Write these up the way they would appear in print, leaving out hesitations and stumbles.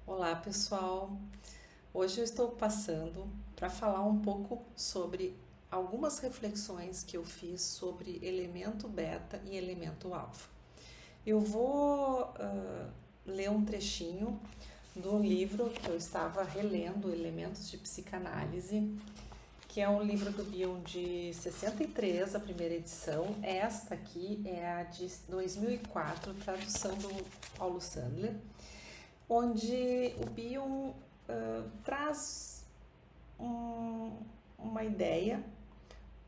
Olá, pessoal. Hoje eu estou passando para falar um pouco sobre algumas reflexões que eu fiz sobre elemento beta e elemento alfa. Eu vou ler um trechinho do livro que eu estava relendo, Elementos de Psicanálise, que é um livro do Bion de 63, a primeira edição. Esta aqui é a de 2004, tradução do Paulo Sandler, onde o Bion traz uma ideia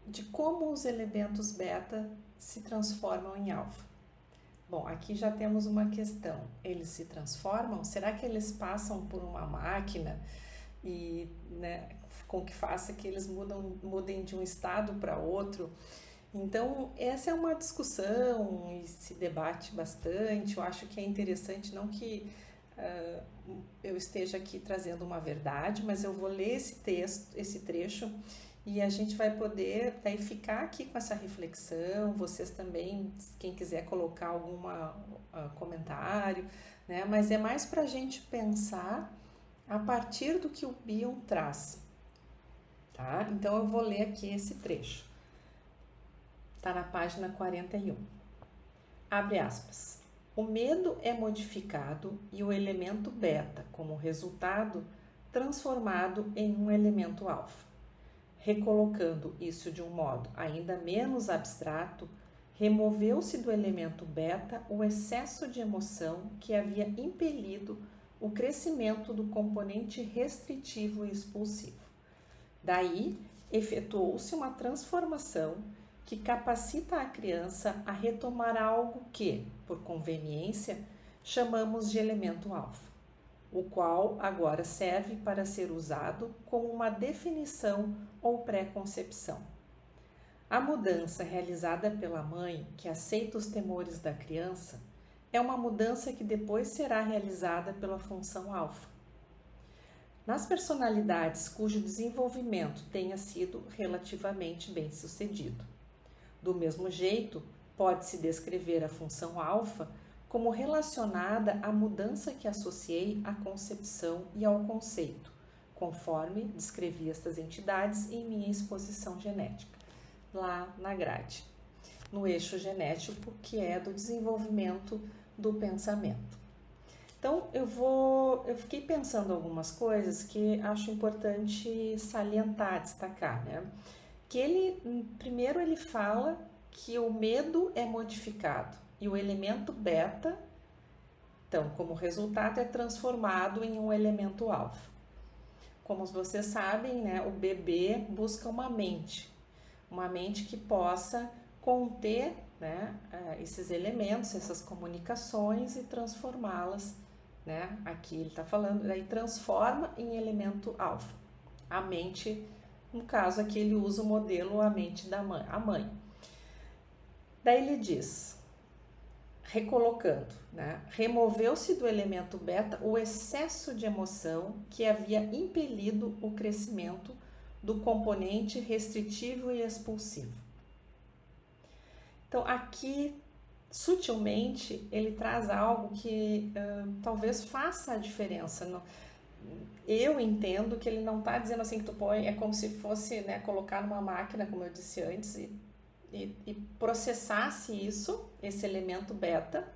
de como os elementos beta se transformam em alfa. Bom, aqui já temos uma questão. Eles se transformam? Será que eles passam por uma máquina e, né, com que faça que eles mudem de um estado para outro? Então, essa é uma discussão e se debate bastante. Eu acho que é interessante, não que eu esteja aqui trazendo uma verdade, mas eu vou ler esse texto, esse trecho, e a gente vai poder daí ficar aqui com essa reflexão. Vocês também, quem quiser colocar algum comentário, né? Mas é mais para a gente pensar a partir do que o Bion traz, tá? Então eu vou ler aqui esse trecho. Está na página 41. Abre aspas. O medo é modificado e o elemento beta, como resultado, transformado em um elemento alfa. Recolocando isso de um modo ainda menos abstrato, removeu-se do elemento beta o excesso de emoção que havia impelido o crescimento do componente restritivo e expulsivo. Daí, efetuou-se uma transformação que capacita a criança a retomar algo que, por conveniência, chamamos de elemento alfa, o qual agora serve para ser usado como uma definição ou pré-concepção. A mudança realizada pela mãe, que aceita os temores da criança, é uma mudança que depois será realizada pela função alfa. Nas personalidades cujo desenvolvimento tenha sido relativamente bem sucedido. Do mesmo jeito, pode-se descrever a função alfa como relacionada à mudança que associei à concepção e ao conceito, conforme descrevi estas entidades em minha exposição genética, lá na grade, no eixo genético, que é do desenvolvimento do pensamento. Então, eu fiquei pensando algumas coisas que acho importante salientar, destacar, né? Que primeiro ele fala que o medo é modificado e o elemento beta, então, como resultado, é transformado em um elemento alfa. Como vocês sabem, né, o bebê busca uma mente que possa conter, né, esses elementos, essas comunicações e transformá-las, né? Aqui ele está falando, daí transforma em elemento alfa. A mente, no caso aqui ele usa o modelo a mente da mãe, a mãe. Daí ele diz, recolocando, né? Removeu-se do elemento beta o excesso de emoção que havia impelido o crescimento do componente restritivo e expulsivo. Então aqui, sutilmente, ele traz algo que talvez faça a diferença. Eu entendo que ele não está dizendo assim que tu põe, é como se fosse, né, colocar numa máquina, como eu disse antes, e processasse isso, esse elemento beta,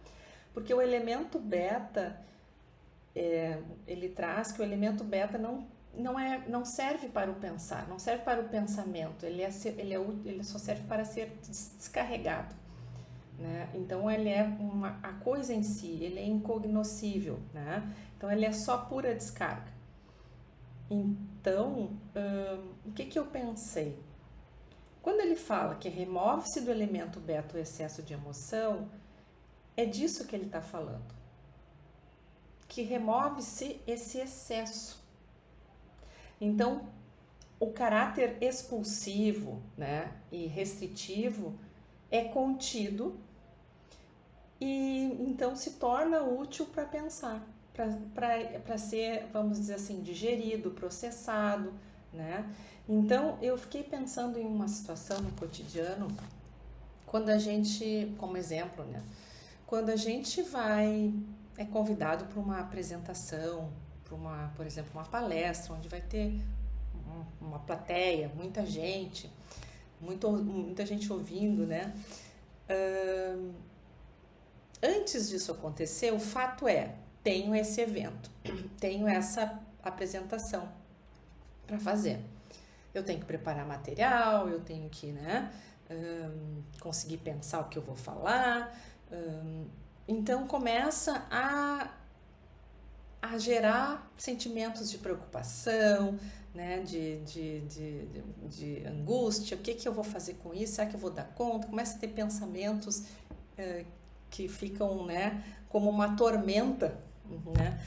porque o elemento beta, ele traz que o elemento beta não serve para o pensar, não serve para o pensamento, ele só serve para ser descarregado, né? Então ele é a coisa em si, ele é incognoscível, né? Então ele é só pura descarga. Então, o que eu pensei? Quando ele fala que remove-se do elemento beta o excesso de emoção, é disso que ele está falando. Que remove-se esse excesso. Então, o caráter expulsivo, né, e restritivo é contido e então se torna útil para pensar, para ser, vamos dizer assim, digerido, processado, né? Então eu fiquei pensando em uma situação no cotidiano, quando a gente, como exemplo, né? Quando a gente é convidado para uma apresentação, por exemplo, uma palestra, onde vai ter uma plateia, muita gente, muita gente ouvindo, né? Antes disso acontecer, o fato é, tenho esse evento, tenho essa apresentação para fazer. Eu tenho que preparar material, eu tenho que, né, conseguir pensar o que eu vou falar. Então começa a gerar sentimentos de preocupação, né, de angústia. O que eu vou fazer com isso? Será que eu vou dar conta? Começa a ter pensamentos que ficam, né, como uma tormenta, né,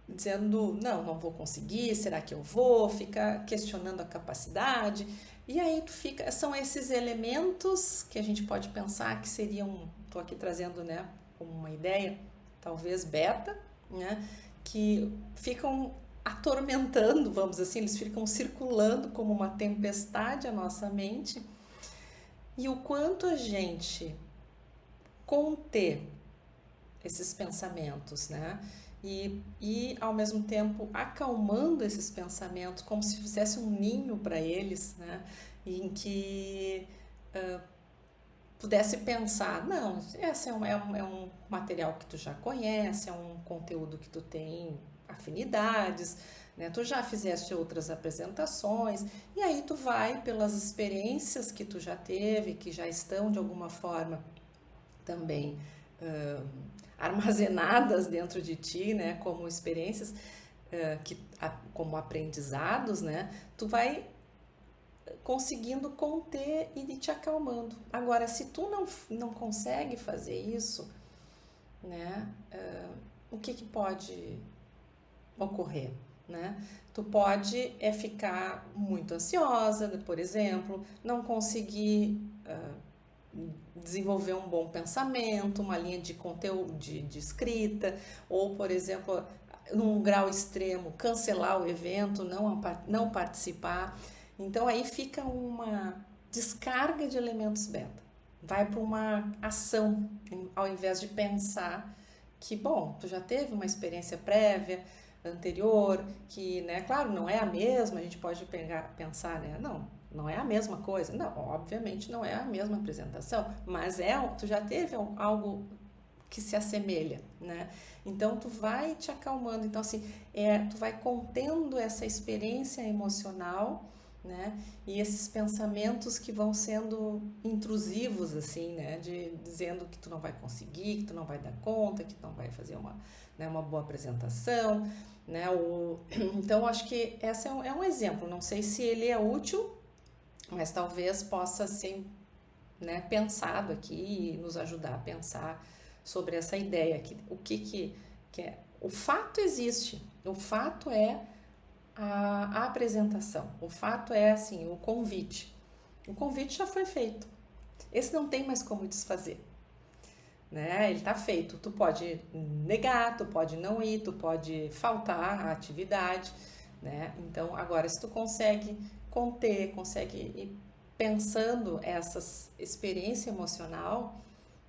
dizendo, não vou conseguir, será que eu vou? Fica questionando a capacidade. E aí são esses elementos que a gente pode pensar que seriam, estou aqui trazendo, né, como uma ideia, talvez beta, né, que ficam atormentando, vamos assim, eles ficam circulando como uma tempestade a nossa mente. E o quanto a gente conter esses pensamentos, né? E ao mesmo tempo acalmando esses pensamentos, como se fizesse um ninho para eles, né? Em que pudesse pensar, não, esse é um material que tu já conhece, é um conteúdo que tu tem afinidades, né? Tu já fizeste outras apresentações, e aí tu vai pelas experiências que tu já teve, que já estão de alguma forma também armazenadas dentro de ti, né, como experiências, como aprendizados, né, tu vai conseguindo conter e te acalmando. Agora, se tu não consegue fazer isso, né, o que pode ocorrer, né? Tu pode ficar muito ansiosa, por exemplo, não conseguir desenvolver um bom pensamento, uma linha de conteúdo, de escrita, ou, por exemplo, num grau extremo, cancelar o evento, não participar. Então, aí fica uma descarga de elementos beta. Vai para uma ação, ao invés de pensar que, bom, tu já teve uma experiência prévia, anterior, que, né, claro, não é a mesma, a gente pode pensar, né, não é a mesma coisa. Não, obviamente não é a mesma apresentação, mas tu já teve algo que se assemelha, né? Então tu vai te acalmando, então assim, tu vai contendo essa experiência emocional, né? E esses pensamentos que vão sendo intrusivos, assim, né? Dizendo que tu não vai conseguir, que tu não vai dar conta, que tu não vai fazer uma boa apresentação, né? Então acho que esse é um exemplo, não sei se ele é útil, mas talvez possa ser, né, pensado aqui e nos ajudar a pensar sobre essa ideia, o que é. O fato existe, o fato é a apresentação, o fato é assim, o convite já foi feito, esse não tem mais como desfazer, né? Ele está feito, tu pode negar, tu pode não ir, tu pode faltar à atividade, né? Então agora se tu consegue conter, consegue ir pensando essa experiência emocional,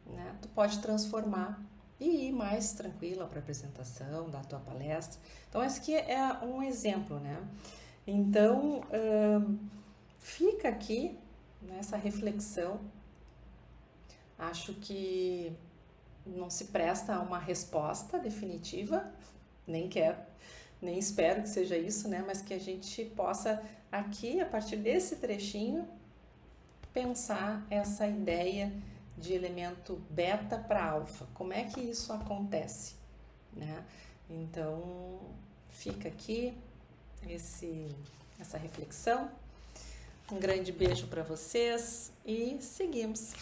né, tu pode transformar e ir mais tranquila para a apresentação da tua palestra. Então esse aqui é um exemplo, né? Então fica aqui nessa reflexão. Acho que não se presta a uma resposta definitiva, nem quero, nem espero que seja isso, né? Mas que a gente possa aqui, a partir desse trechinho, pensar essa ideia de elemento beta para alfa. Como é que isso acontece, né? Então, fica aqui essa reflexão. Um grande beijo para vocês e seguimos.